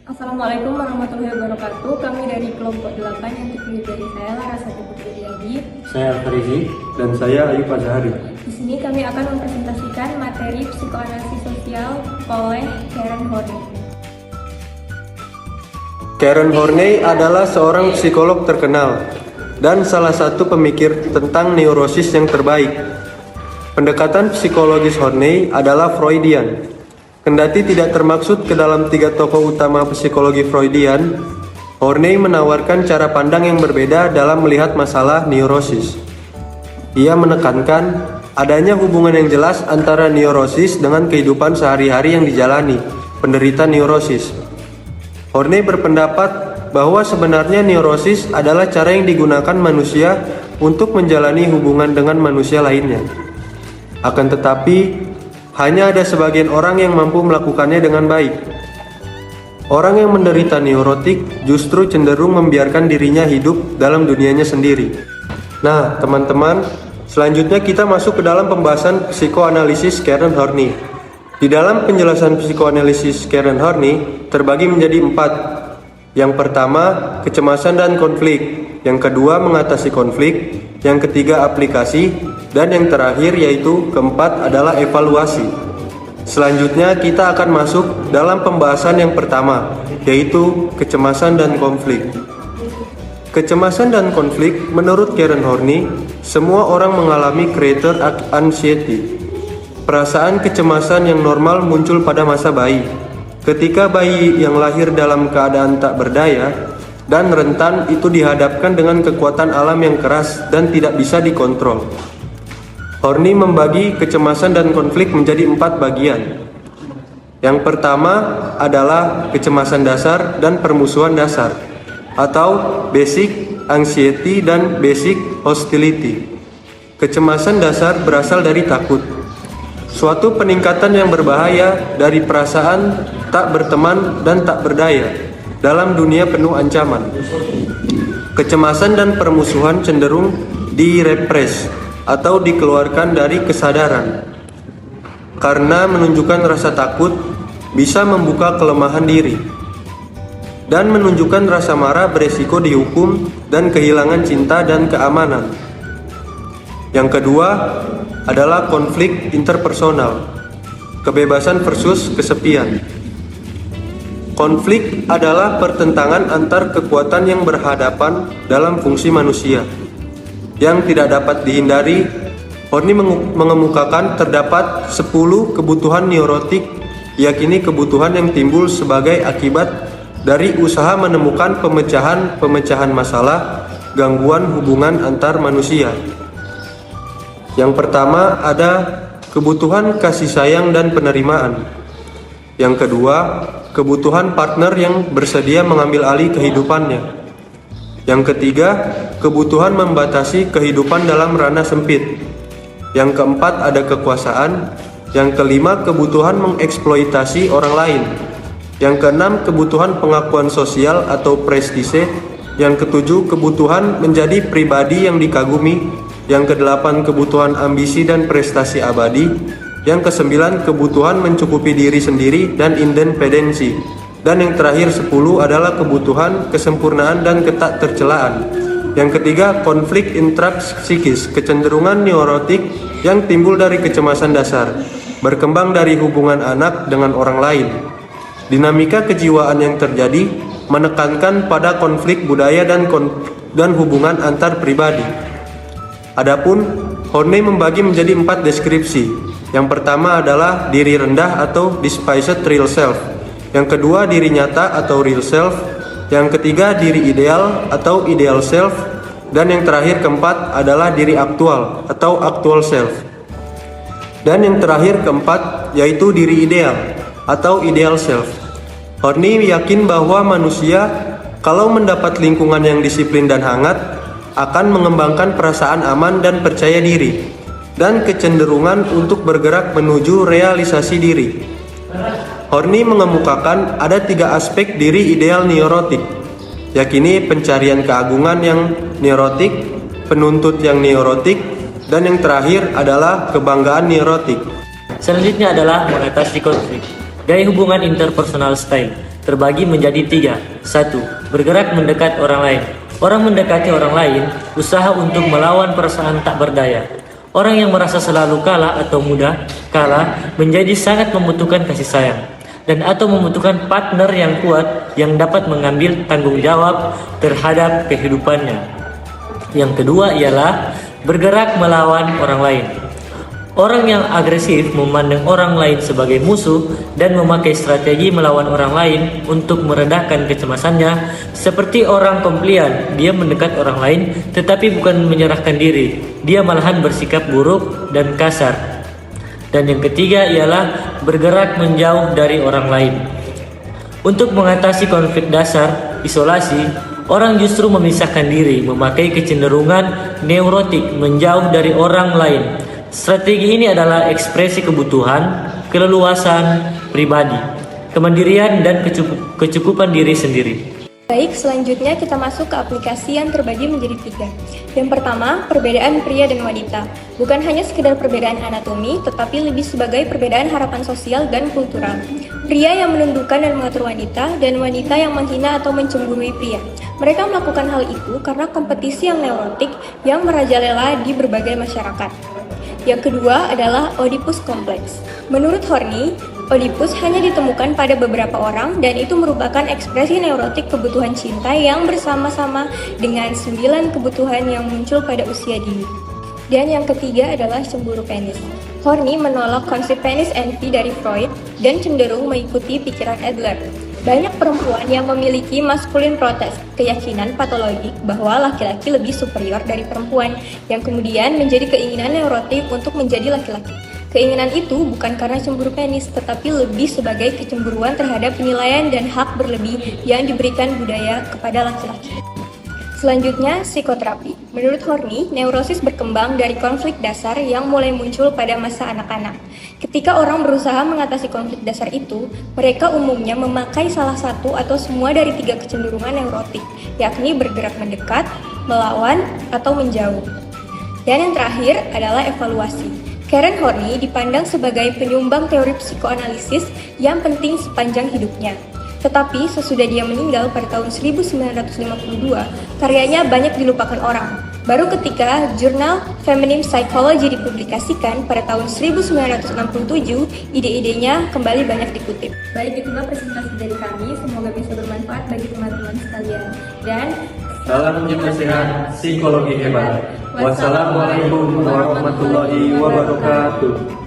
Assalamualaikum warahmatullahi wabarakatuh. Kami dari kelompok 8 yang terdiri dari saya Larasati Putri Riyadi. Saya Farizi. Dan saya Ayub Azhari. Di sini kami akan mempresentasikan materi psikoanalisis sosial oleh Karen Horney. Karen Horney adalah seorang psikolog terkenal dan salah satu pemikir tentang neurosis yang terbaik. Pendekatan psikologis Horney adalah Freudian. Kendati tidak termaksud ke dalam 3 tokoh utama psikologi Freudian, Horney menawarkan cara pandang yang berbeda dalam melihat masalah neurosis. Ia menekankan adanya hubungan yang jelas antara neurosis dengan kehidupan sehari-hari yang dijalani penderita neurosis. Horney berpendapat bahwa sebenarnya neurosis adalah cara yang digunakan manusia untuk menjalani hubungan dengan manusia lainnya. Akan tetapi, hanya ada sebagian orang yang mampu melakukannya dengan baik. Orang yang menderita neurotik justru cenderung membiarkan dirinya hidup dalam dunianya sendiri. Nah, teman-teman, selanjutnya kita masuk ke dalam pembahasan psikoanalisis Karen Horney. Di dalam penjelasan psikoanalisis Karen Horney terbagi menjadi 4. Yang pertama, kecemasan dan konflik. Yang kedua, mengatasi konflik. Yang ketiga, aplikasi. Dan yang terakhir yaitu keempat adalah evaluasi. Selanjutnya kita akan masuk dalam pembahasan yang pertama, yaitu kecemasan dan konflik. Kecemasan dan konflik menurut Karen Horney, semua orang mengalami creator anxiety. Perasaan kecemasan yang normal muncul pada masa bayi. Ketika bayi yang lahir dalam keadaan tak berdaya dan rentan itu dihadapkan dengan kekuatan alam yang keras dan tidak bisa dikontrol. Horney membagi kecemasan dan konflik menjadi 4 bagian. Yang pertama adalah kecemasan dasar dan permusuhan dasar, atau basic anxiety dan basic hostility. Kecemasan dasar berasal dari takut, suatu peningkatan yang berbahaya dari perasaan tak berteman dan tak berdaya dalam dunia penuh ancaman. Kecemasan dan permusuhan cenderung direpres atau dikeluarkan dari kesadaran, karena menunjukkan rasa takut bisa membuka kelemahan diri, dan menunjukkan rasa marah beresiko dihukum dan kehilangan cinta dan keamanan. Yang kedua adalah konflik interpersonal, kebebasan versus kesepian. Konflik adalah pertentangan antar kekuatan yang berhadapan dalam fungsi manusia yang tidak dapat dihindari. Horney mengemukakan terdapat 10 kebutuhan neurotik, yakni kebutuhan yang timbul sebagai akibat dari usaha menemukan pemecahan masalah gangguan hubungan antar manusia. Yang pertama ada kebutuhan kasih sayang dan penerimaan. Yang kedua, kebutuhan partner yang bersedia mengambil alih kehidupannya. Yang ketiga, kebutuhan membatasi kehidupan dalam ranah sempit. Yang keempat ada kekuasaan. Yang kelima, kebutuhan mengeksploitasi orang lain. Yang keenam, kebutuhan pengakuan sosial atau prestise. Yang ketujuh, kebutuhan menjadi pribadi yang dikagumi. Yang kedelapan, kebutuhan ambisi dan prestasi abadi. Yang kesembilan, kebutuhan mencukupi diri sendiri dan independensi. Dan yang terakhir 10 adalah kebutuhan kesempurnaan dan ketak tercelaan. Yang ketiga, konflik intrapsikis, kecenderungan neurotik yang timbul dari kecemasan dasar, berkembang dari hubungan anak dengan orang lain. Dinamika kejiwaan yang terjadi menekankan pada konflik budaya dan hubungan antar pribadi. Adapun Horney membagi menjadi 4 deskripsi. Yang pertama adalah diri rendah atau despised real self. Yang kedua, diri nyata atau real self. Yang ketiga, diri ideal atau ideal self. Dan yang terakhir keempat adalah diri aktual atau actual self. Dan yang terakhir keempat yaitu diri ideal atau ideal self. Horney yakin bahwa manusia kalau mendapat lingkungan yang disiplin dan hangat akan mengembangkan perasaan aman dan percaya diri dan kecenderungan untuk bergerak menuju realisasi diri. Horney mengemukakan ada 3 aspek diri ideal neurotik, yakni pencarian keagungan yang neurotik, penuntut yang neurotik, dan yang terakhir adalah kebanggaan neurotik. Selanjutnya adalah mengatasi konflik. Gaya hubungan interpersonal style. terbagi menjadi 3. 1. Bergerak mendekat orang lain. Orang mendekati orang lain, usaha untuk melawan perasaan tak berdaya. Orang yang merasa selalu kalah atau mudah kalah menjadi sangat membutuhkan kasih sayang dan atau membutuhkan partner yang kuat yang dapat mengambil tanggung jawab terhadap kehidupannya. Yang kedua ialah bergerak melawan orang lain. Orang yang agresif memandang orang lain sebagai musuh dan memakai strategi melawan orang lain untuk meredahkan kecemasannya. Seperti orang komplain, dia mendekat orang lain tetapi bukan menyerahkan diri. Dia malahan bersikap buruk dan kasar. Dan yang ketiga ialah bergerak menjauh dari orang lain. Untuk mengatasi konflik dasar, isolasi, orang justru memisahkan diri, memakai kecenderungan neurotik menjauh dari orang lain. Strategi ini adalah ekspresi kebutuhan, keleluasan pribadi, kemandirian dan kecukupan diri sendiri. Baik, selanjutnya kita masuk ke aplikasi yang terbagi menjadi 3. Yang pertama, perbedaan pria dan wanita. Bukan hanya sekedar perbedaan anatomi, tetapi lebih sebagai perbedaan harapan sosial dan kultural. Pria yang menundukkan dan mengatur wanita, dan wanita yang menghina atau mencemburui pria. Mereka melakukan hal itu karena kompetisi yang neurotik yang merajalela di berbagai masyarakat. Yang kedua adalah Oedipus Complex. Menurut Horney, Oedipus hanya ditemukan pada beberapa orang dan itu merupakan ekspresi neurotik kebutuhan cinta yang bersama-sama dengan 9 kebutuhan yang muncul pada usia dini. Dan yang ketiga adalah cemburu penis. Horney menolak konsep penis envy dari Freud dan cenderung mengikuti pikiran Adler. Banyak perempuan yang memiliki maskulin protes, keyakinan patologik bahwa laki-laki lebih superior dari perempuan, yang kemudian menjadi keinginan neurotik untuk menjadi laki-laki. Keinginan itu bukan karena cemburu penis, tetapi lebih sebagai kecemburuan terhadap penilaian dan hak berlebih yang diberikan budaya kepada laki-laki. Selanjutnya, psikoterapi. Menurut Horney, neurosis berkembang dari konflik dasar yang mulai muncul pada masa anak-anak. Ketika orang berusaha mengatasi konflik dasar itu, mereka umumnya memakai salah satu atau semua dari 3 kecenderungan neurotik, yakni bergerak mendekat, melawan, atau menjauh. Dan yang terakhir adalah evaluasi. Karen Horney dipandang sebagai penyumbang teori psikoanalisis yang penting sepanjang hidupnya. Tetapi sesudah dia meninggal pada tahun 1952, karyanya banyak dilupakan orang. Baru ketika jurnal Feminine Psychology dipublikasikan pada tahun 1967, ide-idenya kembali banyak dikutip. Baik, itulah presentasi dari kami. Semoga bisa bermanfaat bagi teman-teman sekalian. Dan Salam jiwa sehat, psikologi hebat. Wassalamualaikum warahmatullahi wabarakatuh.